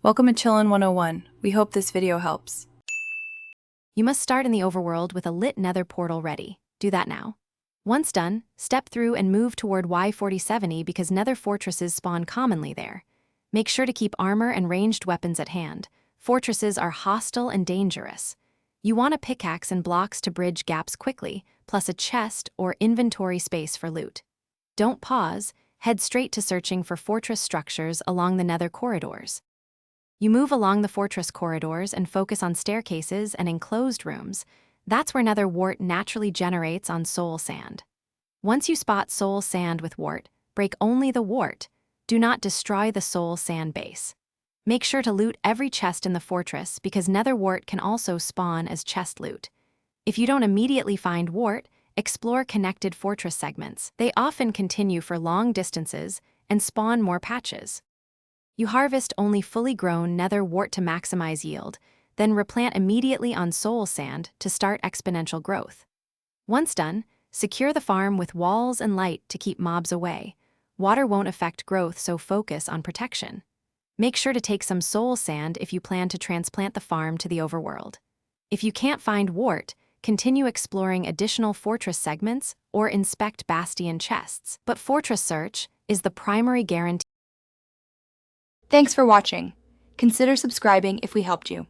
Welcome to Chillin' 101. We hope this video helps. You must start in the overworld with a lit nether portal ready. Do that now. Once done, step through and move toward Y4070 because nether fortresses spawn commonly there. Make sure to keep armor and ranged weapons at hand. Fortresses are hostile and dangerous. You want a pickaxe and blocks to bridge gaps quickly, plus a chest or inventory space for loot. Don't pause, head straight to searching for fortress structures along the nether corridors. You move along the fortress corridors and focus on staircases and enclosed rooms. That's where nether wart naturally generates on soul sand. Once you spot soul sand with wart, break only the wart. Do not destroy the soul sand base. Make sure to loot every chest in the fortress because nether wart can also spawn as chest loot. If you don't immediately find wart, explore connected fortress segments. They often continue for long distances and spawn more patches. You harvest only fully grown nether wart to maximize yield, then replant immediately on soul sand to start exponential growth. Once done, secure the farm with walls and light to keep mobs away. Water won't affect growth, so focus on protection. Make sure to take some soul sand if you plan to transplant the farm to the overworld. If you can't find wart, continue exploring additional fortress segments or inspect bastion chests. But fortress search is the primary guarantee. Thanks for watching. Consider subscribing if we helped you.